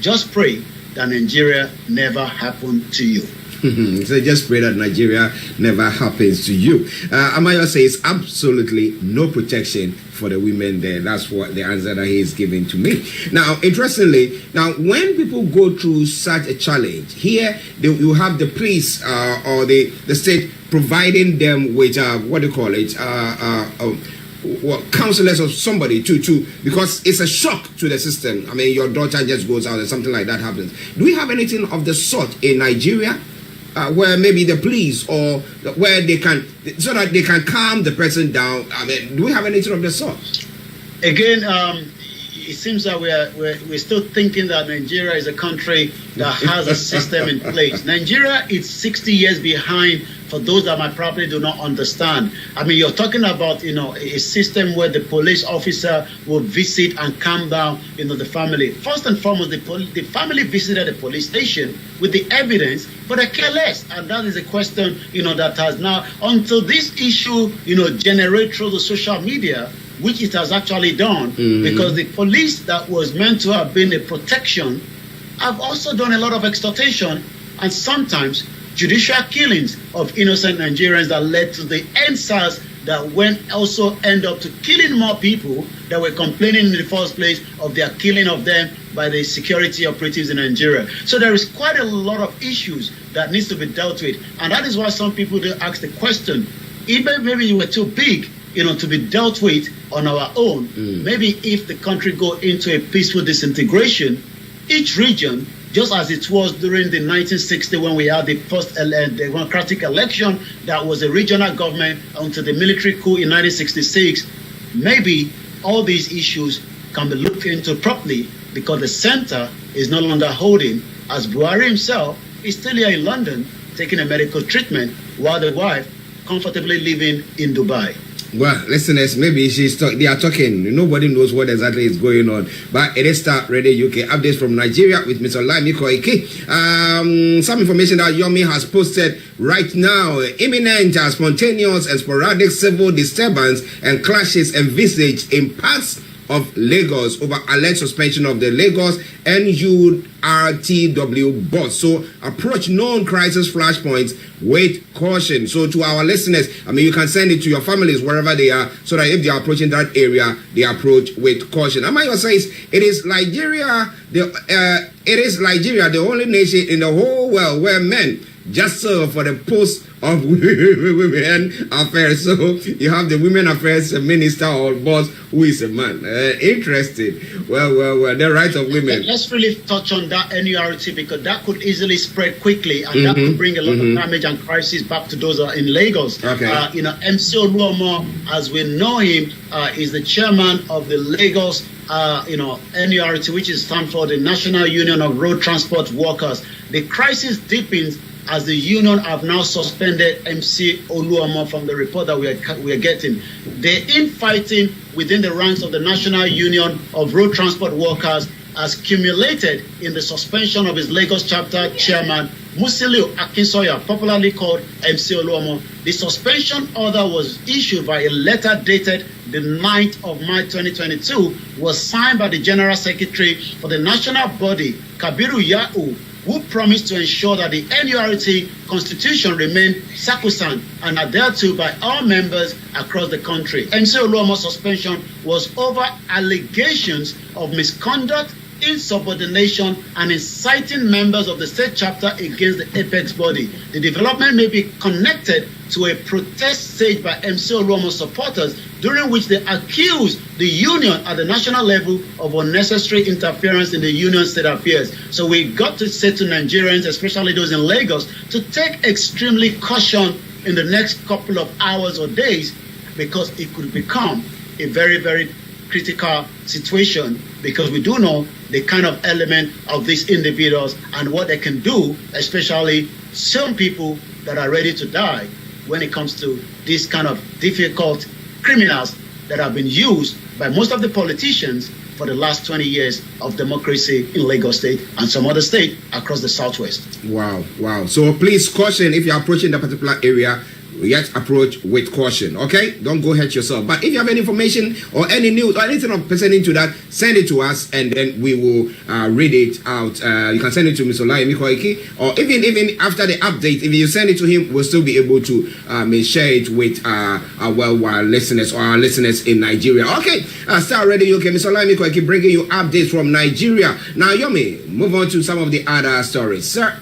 just pray that Nigeria never happened to you. So just pray that Nigeria never happens to you. Amayo says absolutely no protection for the women there. That's what the answer that he is giving to me. Now, interestingly, when people go through such a challenge, here you have the police or the state providing them with counselors or somebody to because it's a shock to the system. I mean, your daughter just goes out and something like that happens. Do we have anything of the sort in Nigeria? Where maybe the police or where they can, so that they can calm the person down. I mean, do we have anything of the sort? Again, it seems that we're still thinking that Nigeria is a country that has a system in place. Nigeria is 60 years behind for those that might probably do not understand. I mean, you're talking about, a system where the police officer will visit and calm down, the family. First and foremost, the family visited the police station with the evidence, but they care less. And that is a question, that has now, until this issue, generate through the social media, which it has actually done, because the police that was meant to have been a protection have also done a lot of extortation and sometimes judicial killings of innocent Nigerians that led to the NSAS that went also end up to killing more people that were complaining in the first place of their killing of them by the security operatives in Nigeria. So there is quite a lot of issues that needs to be dealt with. And that is why some people do ask the question, even maybe you were too big, to be dealt with on our own. Maybe if the country go into a peaceful disintegration, each region, just as it was during the 1960 when we had the first democratic election, that was a regional government until the military coup in 1966, maybe all these issues can be looked into properly because the center is no longer holding, as Buhari himself is still here in London taking a medical treatment while the wife comfortably living in Dubai. Well, listeners, maybe they are talking. Nobody knows what exactly is going on. But it is Starr Radio UK. Updates from Nigeria with Mr. Olayomi Koiki. Some information that Yomi has posted right now. Imminent, spontaneous and sporadic civil disturbance and clashes envisaged in parts of Lagos over alleged suspension of the Lagos NURTW bus. So approach known crisis flashpoints with caution. So to our listeners, you can send it to your families wherever they are, so that if they are approaching that area, they approach with caution. Amayo says it is Nigeria, the only nation in the whole world where men just serve for the post of women affairs. So you have the women affairs minister or boss who is a man. Interesting. Well, the rights of women. Let's really touch on that NURT, because that could easily spread quickly, and that could bring a lot of damage and crisis back to those in Lagos. Okay. MC Oluomo, as we know him, is the chairman of the Lagos NURT, which is stand for the National Union of Road Transport Workers. The crisis deepens as the union have now suspended MC Oluomo from the report that we are getting. The infighting within the ranks of the National Union of Road Transport Workers has accumulated in the suspension of his Lagos chapter chairman, Musiliu Akinsoya, popularly called MC Oluomo. The suspension order was issued by a letter dated the 9th of March 2022, was signed by the General Secretary for the national body, KABIRU Ya'u, who promised to ensure that the NURT constitution remained sacrosanct and adhered to by all members across the country. MC Oluomo's suspension was over allegations of misconduct, insubordination, and inciting members of the state chapter against the apex body. The development may be connected to a protest staged by MC Oluomo's supporters, during which they accused the union at the national level of unnecessary interference in the union state affairs. So we got to say to Nigerians, especially those in Lagos, to take extremely caution in the next couple of hours or days, because it could become a very, very critical situation, because we do know the kind of element of these individuals and what they can do, especially some people that are ready to die when it comes to these kind of difficult criminals that have been used by most of the politicians for the last 20 years of democracy in Lagos State and some other state across the Southwest. Wow. So please caution if you're approaching that particular area. Yet approach with caution, okay? Don't go hurt yourself. But if you have any information or any news or anything pertaining to that, send it to us and then we will read it out. You can send it to Mr. Olayomi Koiki, or even after the update, if you send it to him, we'll still be able to share it with our listeners or our listeners in Nigeria. Okay, Starr Radio UK, Mr. Olayomi Koiki bringing you updates from Nigeria. Now, Yomi, move on to some of the other stories, sir.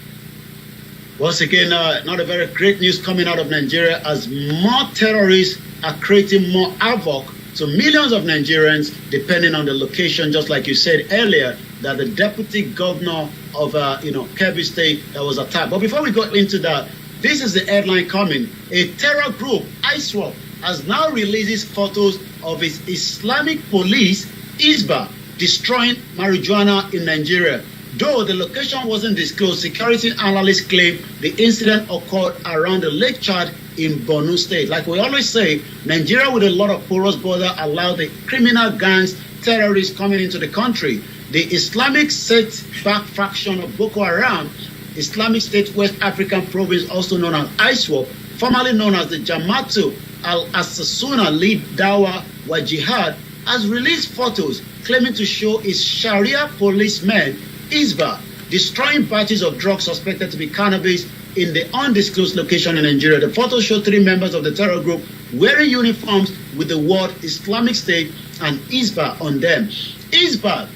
Once again, not a very great news coming out of Nigeria, as more terrorists are creating more havoc to millions of Nigerians, depending on the location, just like you said earlier, that the deputy governor of Kebbi State that was attacked. But before we go into that, this is the headline coming. A terror group, ISWAP, has now releases photos of its Islamic police, ISBA, destroying marijuana in Nigeria. Though the location wasn't disclosed, security analysts claim the incident occurred around the Lake Chad in Borno State. Like we always say, Nigeria with a lot of porous border allow the criminal gangs, terrorists coming into the country. The Islamic State-backed faction of Boko Haram, Islamic State West African Province, also known as ISWAP, formerly known as the Jama'atu al-Assasuna lead Dawa wa Jihad, has released photos claiming to show its Sharia policemen, ISBA, destroying batches of drugs suspected to be cannabis in the undisclosed location in Nigeria. The photos show 3 members of the terror group wearing uniforms with the word Islamic State and ISBA on them. ISBA,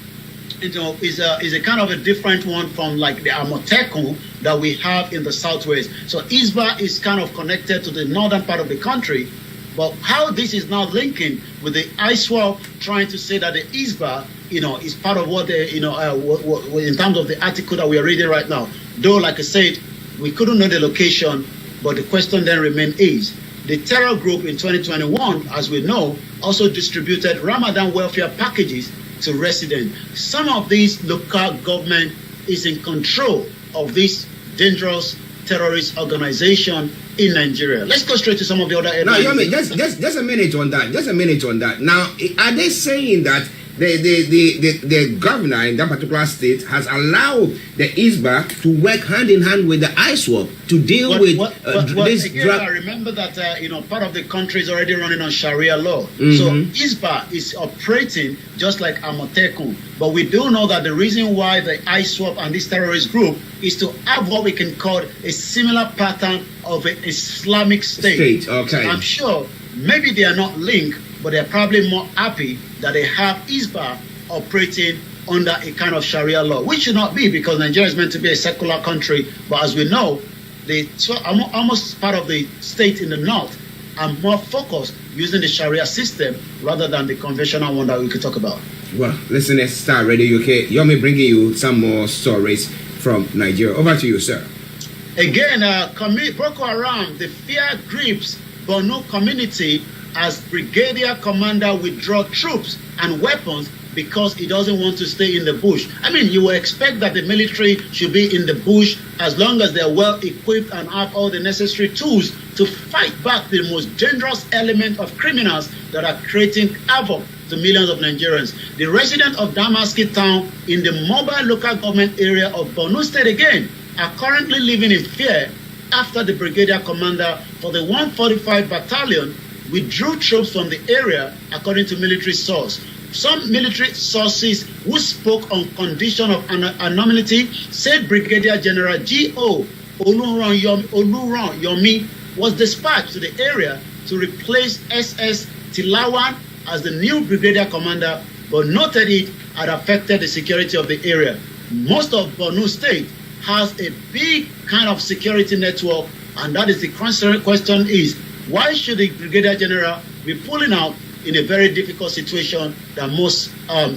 is a kind of a different one from like the Amotekun that we have in the southwest. So ISBA is kind of connected to the northern part of the country. But how this is now linking with the ISWAP trying to say that the ISBA, is part of what they, in terms of the article that we are reading right now. Though, like I said, we couldn't know the location, but the question then remains is, the terror group in 2021, as we know, also distributed Ramadan welfare packages to residents. Some of these local government is in control of this dangerous terrorist organization in Nigeria. Let's go straight to some of the other headlines. No, just a minute on that. Just a minute on that. Now, are they saying that the governor in that particular state has allowed the ISBA to work hand in hand with the ISWAP to deal with this drug? I remember that part of the country is already running on Sharia law. So ISBA is operating just like Amotekun. But we do know that the reason why the ISWAP and this terrorist group is to have what we can call a similar pattern of an Islamic state. Okay. So I'm sure maybe they are not linked, but they're probably more happy that they have ISBA operating under a kind of Sharia law, which should not be, because Nigeria is meant to be a secular country. But as we know, almost part of the state in the north are more focused using the Sharia system rather than the conventional one that we could talk about. Well, listen, let's start Radio UK. Yomi bringing you some more stories from Nigeria. Over to you, sir. Again, Boko Haram, the fear grips Borno community as brigadier commander withdraw troops and weapons because he doesn't want to stay in the bush. I mean, you would expect that the military should be in the bush as long as they're well equipped and have all the necessary tools to fight back the most dangerous element of criminals that are creating havoc to millions of Nigerians. The residents of Damaski town in the mobile local government area of Borno State again are currently living in fear after the brigadier commander for the 145 battalion withdrew troops from the area, according to military source. Some military sources who spoke on condition of anonymity said Brigadier General G.O. Yomi was dispatched to the area to replace SS Tilawan as the new brigadier commander, but noted it had affected the security of the area. Most of Borno State has a big kind of security network, and that is the question is, why should the Brigadier General be pulling out in a very difficult situation that most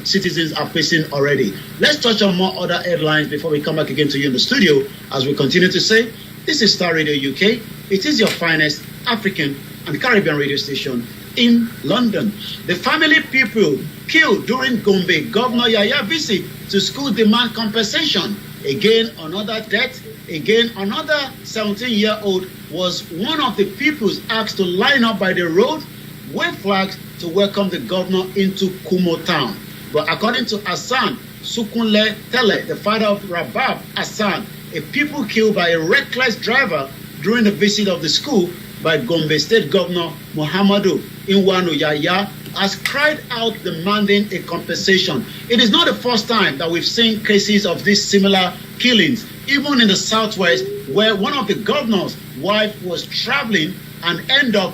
citizens are facing already? Let's touch on more other headlines before we come back again to you in the studio. As we continue to say, this is Starr Radio UK. It is your finest African and Caribbean radio station in London. The family people killed during Gombe Governor Yaya visit to school demand compensation. Again, another death. Again, another 17-year-old was one of the peoples asked to line up by the road, wave flags to welcome the governor into Kumo town. But according to Hassan Sukunle Tele, the father of Rabab Hassan, a people killed by a reckless driver during the visit of the school by Gombe State Governor Muhammadu Inwanu Yaya, has cried out demanding a compensation. It is not the first time that we've seen cases of these similar killings, even in the southwest, where one of the governor's wife was traveling and end up,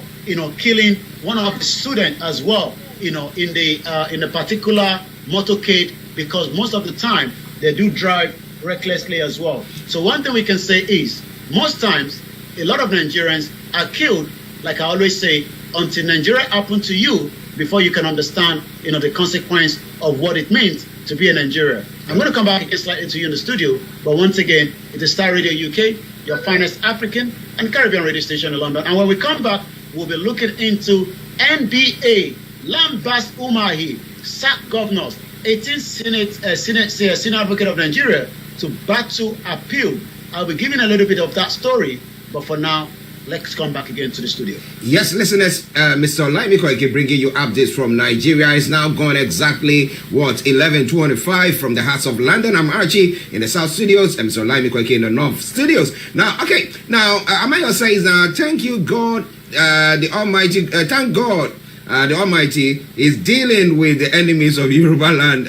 killing one of the students as well, in a particular motorcade, because most of the time they do drive recklessly as well. So one thing we can say is, most times, a lot of Nigerians are killed, like I always say, until Nigeria happened to you, before you can understand, the consequence of what it means to be a Nigerian. I'm going to come back again slightly to you in the studio, but once again, it is Starr Radio UK, your finest African and Caribbean radio station in London. And when we come back, we'll be looking into NBA, Lambas Umahi, sack governors, 18th Senior Advocate of Nigeria to battle appeal. I'll be giving a little bit of that story, but for now, let's come back again to the studio. Yes, listeners, Mr. Olayomi Koiki bringing you updates from Nigeria. It's now gone exactly, 11:25 from the hearts of London. I'm Archie in the South Studios, and Mr. Olayomi Koiki in the North Studios. Now, Amayo says, thank you, God, the Almighty, thank God. The Almighty is dealing with the enemies of Yoruba land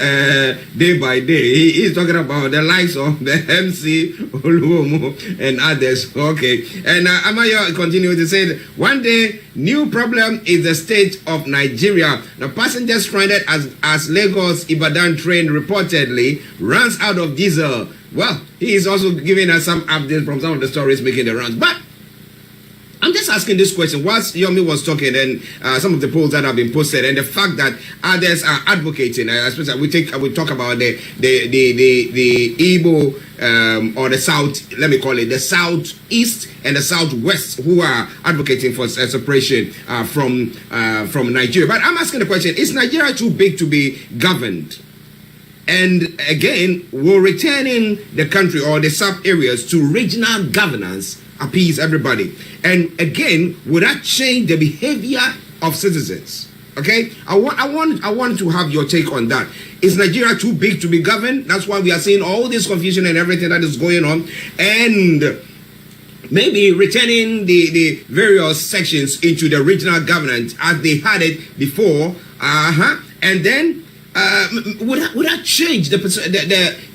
day by day. He is talking about the likes of the MC, Oluomo, and others. Okay. And Amayo continues to say, one day, new problem is the state of Nigeria. The passengers stranded as Lagos Ibadan train reportedly runs out of diesel. Well, he is also giving us some updates from some of the stories making the rounds. But I'm just asking this question. Whilst Yomi was talking, and some of the polls that have been posted, and the fact that others are advocating, especially we talk about the Igbo or the South, let me call it the Southeast and the Southwest, who are advocating for separation from Nigeria. But I'm asking the question: is Nigeria too big to be governed? And again, will returning the country or the sub areas to regional governance appease everybody? And again, would that change the behavior of citizens? Okay, I want to have your take on that. Is Nigeria too big to be governed? That's why we are seeing all this confusion and everything that is going on. And maybe returning the various sections into the regional governance as they had it before. And then would that change the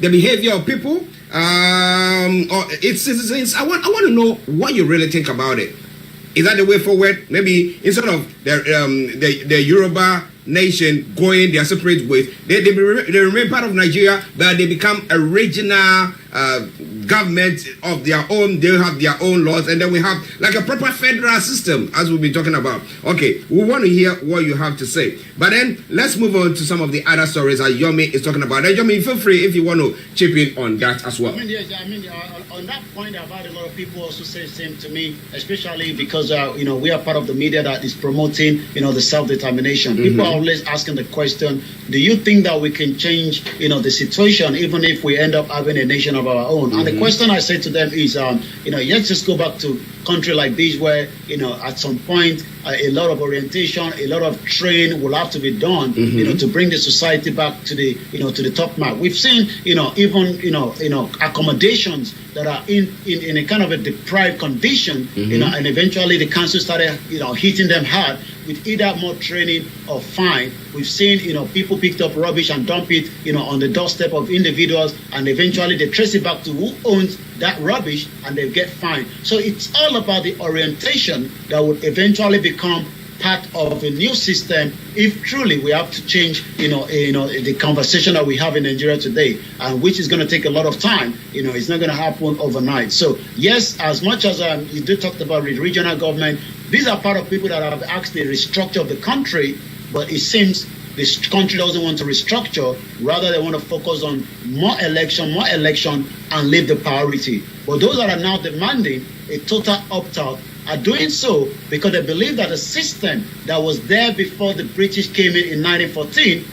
behavior of people? Or its citizens? I want to know what you really think about it. Is that the way forward? Maybe instead of the Yoruba nation going their separate ways, they remain part of Nigeria, but they become a regional government of their own. They have their own laws, and then we have like a proper federal system, as we've been talking about. Okay, we want to hear what you have to say. But then let's move on to some of the other stories that Yomi is talking about. And Yomi, feel free if you want to chip in on that as well. On that point, I've had a lot of people also say the same to me, especially because we are part of the media that is promoting the self-determination. People are always asking the question: do you think that we can change the situation even if we end up having a nation of our own? And the question I say to them is, let's just go back to country like this where at some point a lot of orientation, a lot of training will have to be done, to bring the society back to the to the top mark. We've seen even accommodations that are in a kind of a deprived condition, and eventually the council started hitting them hard with either more training or fine. We've seen people picked up rubbish and dump it on the doorstep of individuals, and eventually they trace it back to who owns that rubbish and they get fined. So it's all about the orientation that would eventually become part of a new system if truly we have to change the conversation that we have in Nigeria today, and which is going to take a lot of time. It's not going to happen overnight. So yes, as much as you do talk about regional government, these are part of people that have asked the restructure of the country, but it seems this country doesn't want to restructure. Rather, they want to focus on more election, and leave the priority. But those that are now demanding a total opt-out are doing so because they believe that the system that was there before the British came in 1914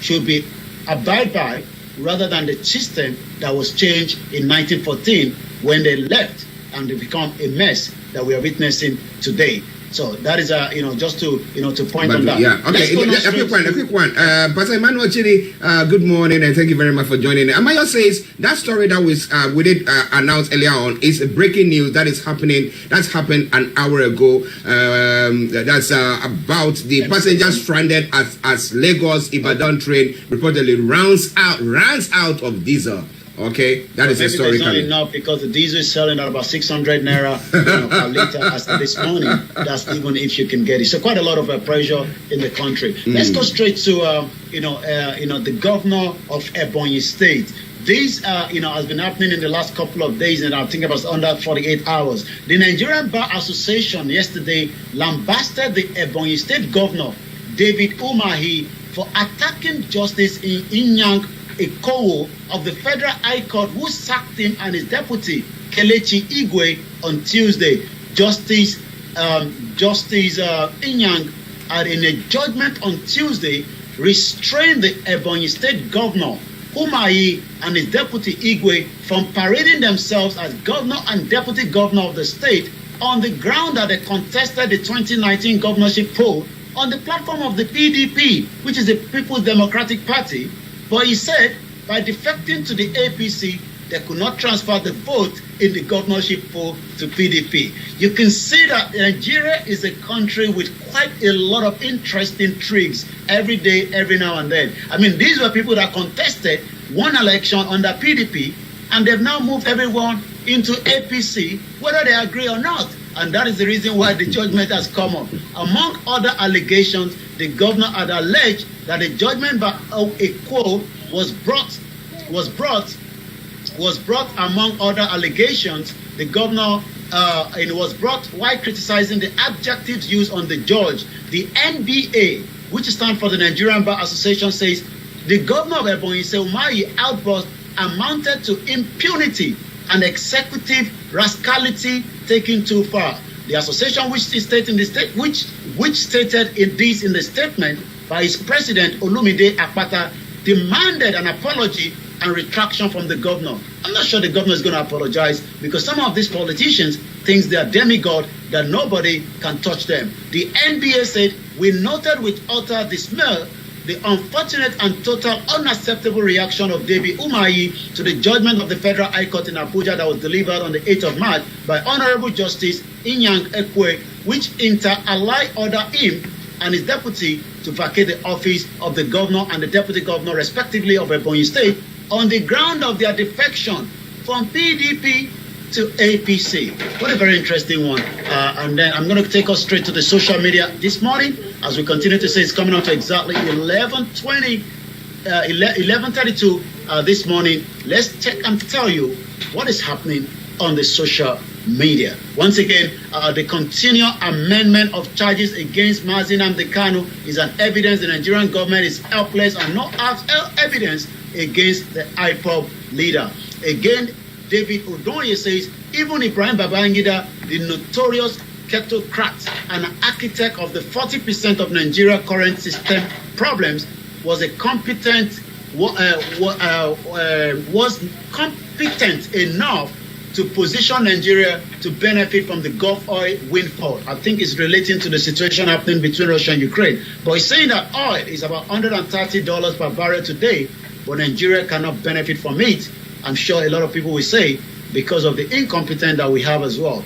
should be abided by, rather than the system that was changed in 1914 when they left and they become a mess that we are witnessing today. So that is just to point on that. Yeah. Okay. A quick one. Pastor Emmanuel Chidi, good morning and thank you very much for joining. Amayo says that story that we did announce earlier on is breaking news that is happening. That's happened an hour ago. That's about the passengers stranded as Lagos Ibadan train reportedly runs out of diesel. Okay, that is a story. Not enough because the diesel is selling at about 600 naira per liter as this morning. That's even if you can get it. So quite a lot of pressure in the country. Let's go straight to the governor of Ebonyi State. This has been happening in the last couple of days, and I think about under 48 hours. The Nigerian Bar Association yesterday lambasted the Ebonyi State Governor David Umahi for attacking Justice Inyang Ekowo of the Federal High Court, who sacked him and his deputy, Kelechi Igwe, on Tuesday. Justice Inyang had in a judgment on Tuesday restrained the Ebonyi State Governor, Umahi, and his deputy Igwe from parading themselves as governor and deputy governor of the state on the ground that they contested the 2019 governorship poll on the platform of the PDP, which is the People's Democratic Party. But he said by defecting to the APC, they could not transfer the vote in the governorship poll to PDP. You can see that Nigeria is a country with quite a lot of interesting tricks every day, every now and then. I mean, these were people that contested one election under PDP, and they've now moved everyone into APC, whether they agree or not. And that is the reason why the judgment has come up. Among other allegations, the governor had alleged that the judgment by a quo was brought among other allegations. The governor it was brought while criticizing the adjectives used on the judge. The NBA, which stands for the Nigerian Bar Association, says the governor of Ebonyi Umahi outburst amounted to impunity and executive rascality taken too far. The association, which stated in the statement by its president Olumide Akpata, demanded an apology and retraction from the governor. I'm not sure the governor is going to apologize, because some of these politicians think they are demigod, that nobody can touch them. The NBA said, we noted with utter dismay the unfortunate and total unacceptable reaction of David Umahi to the judgment of the Federal High Court in Abuja that was delivered on the 8th of March by Honorable Justice Inyang Ekwe, which inter-ally ordered him and his deputy to vacate the office of the governor and the deputy governor, respectively, of Ebonyi State on the ground of their defection from PDP to APC. What a very interesting one. And then I'm going to take us straight to the social media this morning. As we continue to say, it's coming out to exactly 11:32 this morning. Let's check and tell you what is happening on the social media. Once again, the continual amendment of charges against MAZI NNAMDI KANU is an evidence the Nigerian government is helpless and not have evidence against the IPOB leader. Again, David Odonye says, even Ibrahim Babangida, the notorious kleptocrat and architect of the 40% of Nigeria's current system problems, was competent enough to position Nigeria to benefit from the Gulf oil windfall. I think it's relating to the situation happening between Russia and Ukraine. But he's saying that oil is about $130 per barrel today, but Nigeria cannot benefit from it. I'm sure a lot of people will say because of the incompetence that we have as well.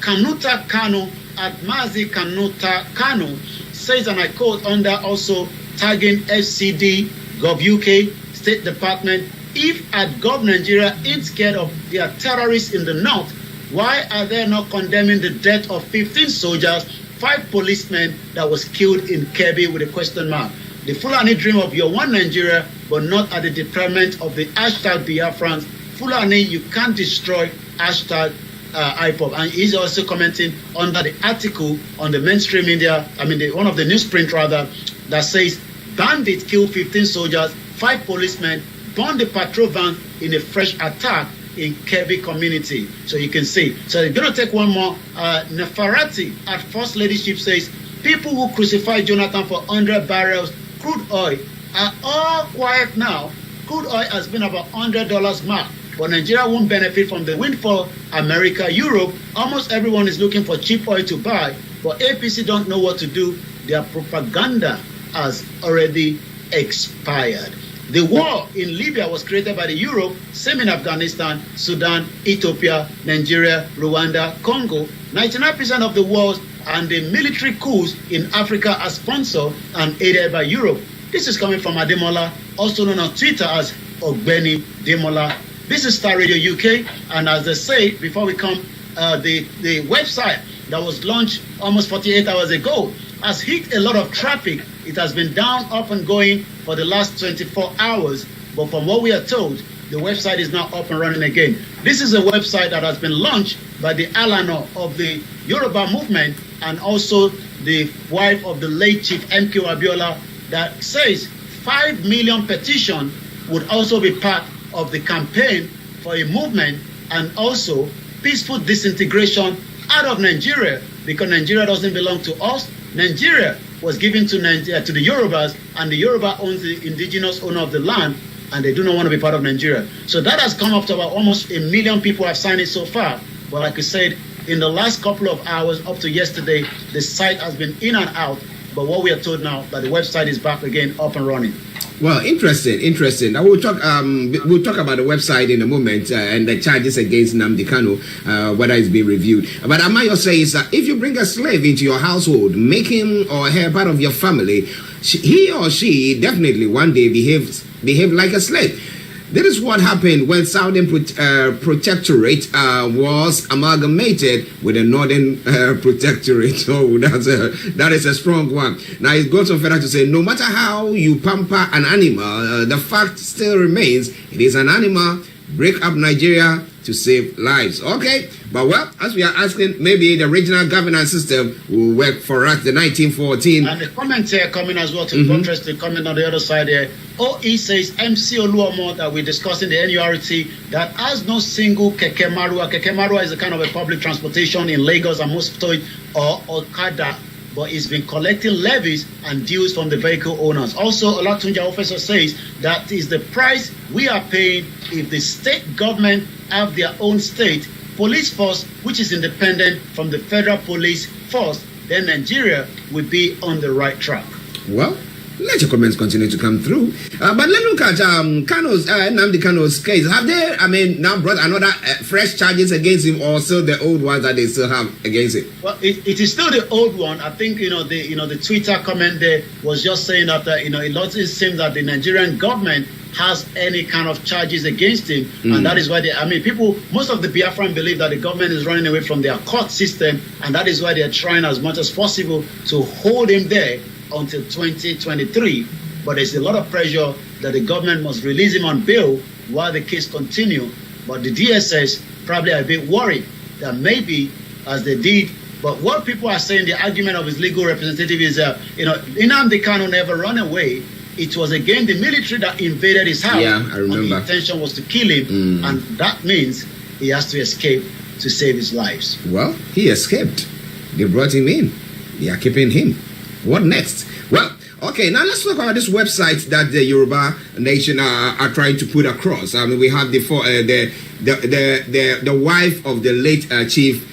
Kanuta Kanu at MAZI Kanuta Kanu says, and I quote, under also tagging FCD, Gov UK, State Department, if at Gov Nigeria ain't scared of their terrorists in the north, why are they not condemning the death of 15 soldiers, 5 policemen that was killed in Kebbi with a question mark? The Fulani dream of your one Nigeria, but not at the detriment of the hashtag Biafrans. Fulani, you can't destroy hashtag IPOB. And he's also commenting under the article on the mainstream media, one of the newsprint rather, that says, bandits killed 15 soldiers, 5 policemen, burned the patrol van in a fresh attack in Kebbi community. So you can see. So they're going to take one more. Neferati at First Ladyship says, people who crucified Jonathan for 100 barrels crude oil are all quiet now. Crude oil has been about $100 mark. But Nigeria won't benefit from the windfall. America, Europe, almost everyone is looking for cheap oil to buy. But APC don't know what to do. Their propaganda has already expired. The war in Libya was created by the Europe, same in Afghanistan, Sudan, Ethiopia, Nigeria, Rwanda, Congo. 99% of the wars and the military coups in Africa are sponsored and aided by Europe. This is coming from Ademola, also known on Twitter as Ogbeni Demola. This is Starr Radio UK, and as they say, before we come, the website that was launched almost 48 hours ago has hit a lot of traffic. It has been down, up and going for the last 24 hours, but from what we are told, the website is now up and running again. This is a website that has been launched by the Alano of the Yoruba movement and also the wife of the late Chief MK Abiola, that says 5 million petition would also be part of the campaign for a movement and also peaceful disintegration out of Nigeria, because Nigeria doesn't belong to us. Nigeria was given to the Yorubas, and the Yoruba owns the indigenous owner of the land, and they do not want to be part of Nigeria. So that has come up to about almost 1 million people have signed it so far. But like I said, in the last couple of hours up to yesterday, the site has been in and out. But what we are told now that the website is back again, up and running. Well, interesting. Now we'll talk about the website in a moment and the charges against Nnamdi Kanu, whether it's been reviewed. But Amayo says that if you bring a slave into your household, make him or her part of your family, he or she definitely one day behave like a slave. This is what happened when Southern Protectorate was amalgamated with the Northern Protectorate. Oh, that is a strong one. Now it goes on further to say, no matter how you pamper an animal, the fact still remains it is an animal. Break up Nigeria to save lives. Okay, but well, as we are asking, maybe the regional governance system will work for us. The 1914. And the comment here coming as well to buttress the comment on the other side here. OE says MC Oluomo that we discussed in the NURT that has no single Keke Marua. Keke Marua is a kind of a public transportation in Lagos and most of it or Okada, but it's been collecting levies and dues from the vehicle owners. Also, Olatunja officer says that is the price we are paying if the state government have their own state police force, which is independent from the federal police force, then Nigeria will be on the right track. Well, let your comments continue to come through. But let's look at Nnamdi Kanu's case. Have they, now brought another fresh charges against him, or still the old ones that they still have against him? Well, it is still the old one. I think the Twitter comment there was just saying that it doesn't seem that the Nigerian government has any kind of charges against him, and that is why most of the Biafran believe that the government is running away from their court system, and that is why they are trying as much as possible to hold him there until 2023. But there's a lot of pressure that the government must release him on bail while the case continues. But the DSS probably are a bit worried that maybe, as they did, but what people are saying, the argument of his legal representative is, Nnamdi Kanu never run away. It was again the military that invaded his house. Yeah, I remember. And the intention was to kill him, and that means he has to escape to save his lives. Well, he escaped. They brought him in. They are keeping him. What next? Well, okay, now let's talk about this website that the Yoruba nation are trying to put across. We have the wife of the late Chief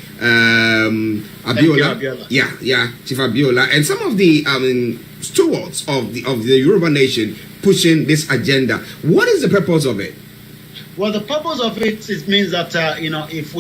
Abiola. Yeah, Chief Abiola, and some of the stewards of the Yoruba nation pushing this agenda. What is the purpose of it? Well, the purpose of it means that if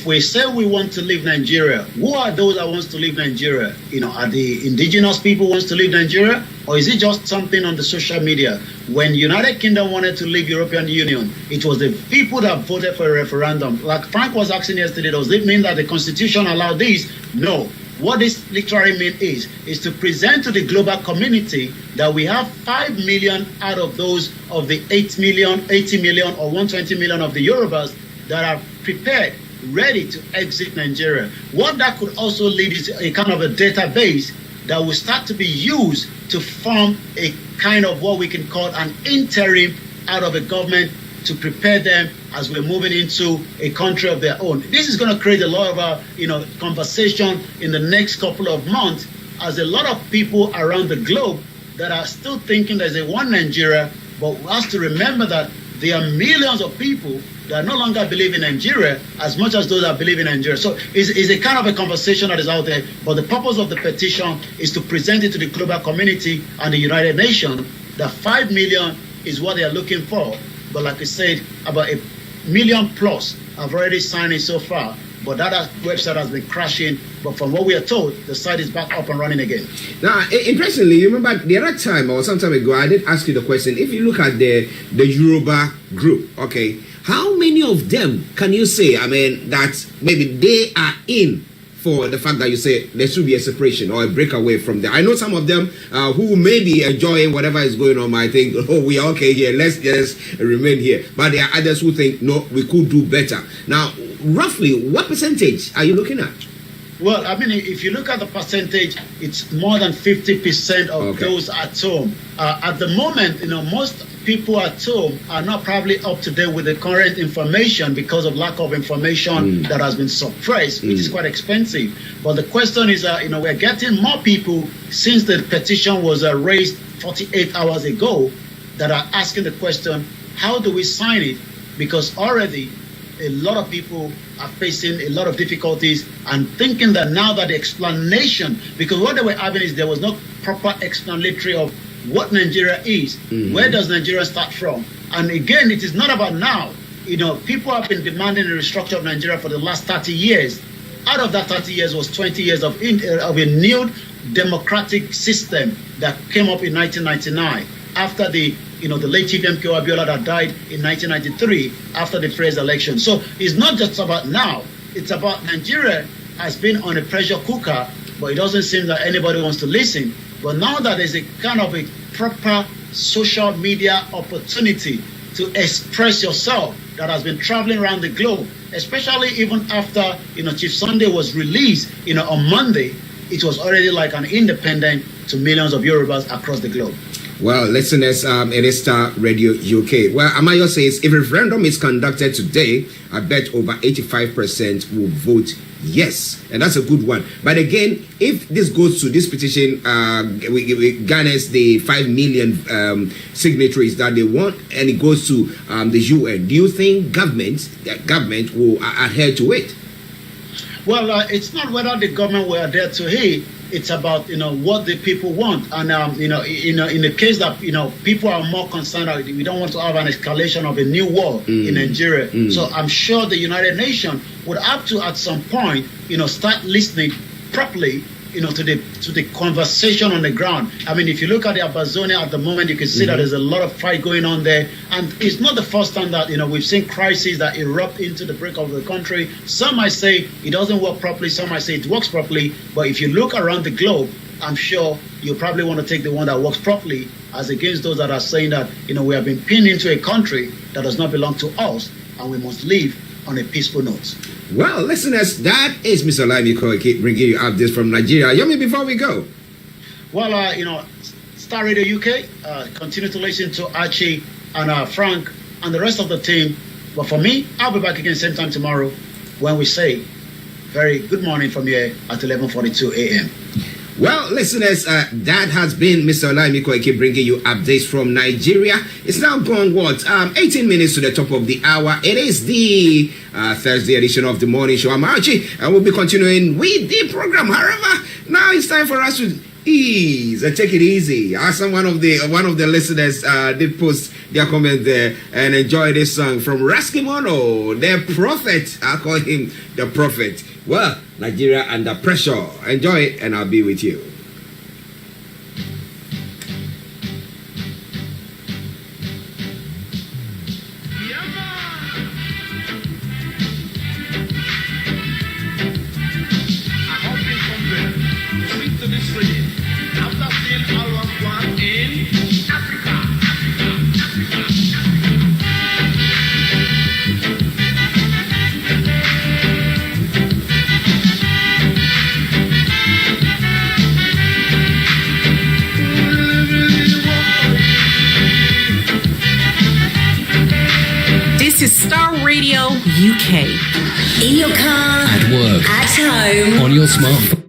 we say we want to leave Nigeria, who are those that wants to leave Nigeria? Are the indigenous people wants to leave Nigeria, or is it just something on the social media? When United Kingdom wanted to leave European Union, it was the people that voted for a referendum. Like Frank was asking yesterday, does it mean that the Constitution allowed this? No. What this literally means is to present to the global community that we have 5 million out of those of the 80 million or 120 million of the Yorubas that are prepared, ready to exit Nigeria. What that could also lead is a kind of a database that will start to be used to form a kind of what we can call an interim out of a government to prepare them as we're moving into a country of their own. This is going to create a lot of conversation in the next couple of months, as a lot of people around the globe that are still thinking there's a one Nigeria, but we have to remember that there are millions of people that no longer believe in Nigeria as much as those that believe in Nigeria. So it's a kind of a conversation that is out there, but the purpose of the petition is to present it to the global community and the United Nations that 5 million is what they are looking for. But like I said, about 1 million plus have already signed it so far. But that website has been crashing. But from what we are told, the site is back up and running again. Now, interestingly, you remember the other time or some time ago, I did ask you the question. If you look at the Yoruba group, okay, how many of them can you say, that maybe they are in for the fact that you say there should be a separation or a breakaway from there? I know some of them who may be enjoying whatever is going on might think, oh, we are okay here, let's just remain here. But there are others who think, no, we could do better. Now, roughly, what percentage are you looking at? Well, if you look at the percentage, it's more than 50% of those at home. At the moment, most people at home are not probably up to date with the current information because of lack of information that has been suppressed, which is quite expensive. But the question is, we're getting more people since the petition was raised 48 hours ago that are asking the question, how do we sign it? Because already a lot of people are facing a lot of difficulties and thinking that now that the explanation, because what they were having is there was no proper explanatory of what Nigeria is, where does Nigeria start from? And again, it is not about now. People have been demanding a restructure of Nigeria for the last 30 years. Out of that 30 years was 20 years of a new democratic system that came up in 1999 after the late Chief M.K. Abiola that died in 1993 after the first election. So it's not just about now. It's about Nigeria has been on a pressure cooker, but it doesn't seem that anybody wants to listen. But now that there's a kind of a proper social media opportunity to express yourself that has been traveling around the globe, especially even after Chief Sunday was released on Monday, it was already like an independent to millions of Yorubas across the globe. Well, listeners, it is Starr Radio UK. Well, Amayo says, if a referendum is conducted today, I bet over 85% will vote yes. And that's a good one. But again, if this goes to this petition, we garners the 5 million signatories that they want, and it goes to the UN, do you think government will adhere to it? Well, it's not whether the government will adhere to it. It's about what the people want, and in the case that people are more concerned that we don't want to have an escalation of a new war in Nigeria. So I'm sure the United Nations would have to at some point start listening properly to the conversation on the ground. I mean, if you look at the Amazonia at the moment, you can see that there's a lot of fight going on there, and it's not the first time that we've seen crises that erupt into the brink of the country. Some might say it doesn't work properly, some might say it works properly, but if you look around the globe, I'm sure you probably want to take the one that works properly as against those that are saying that we have been pinned into a country that does not belong to us and we must live on a peaceful note. Well, listeners, that is Mr. Olayomi Koiki bringing you updates from Nigeria. Yomi, before we go. Well, Starr Radio UK, continue to listen to Archie and Frank and the rest of the team. But for me, I'll be back again same time tomorrow when we say very good morning from here at 11:42 a.m. Well, listeners, that has been Mr. Olayomi Koiki bringing you updates from Nigeria. It's now gone, 18 minutes to the top of the hour. It is the Thursday edition of the morning show. I'm Archie, and we'll be continuing with the program. However, now it's time for us to ease and take it easy. One of the listeners did post their comment there and enjoy this song from Raskimono, the prophet. I call him the prophet. Well, Nigeria under pressure. Enjoy it, and I'll be with you. This is Starr Radio UK. In your car, at work, at home, on your smartphone.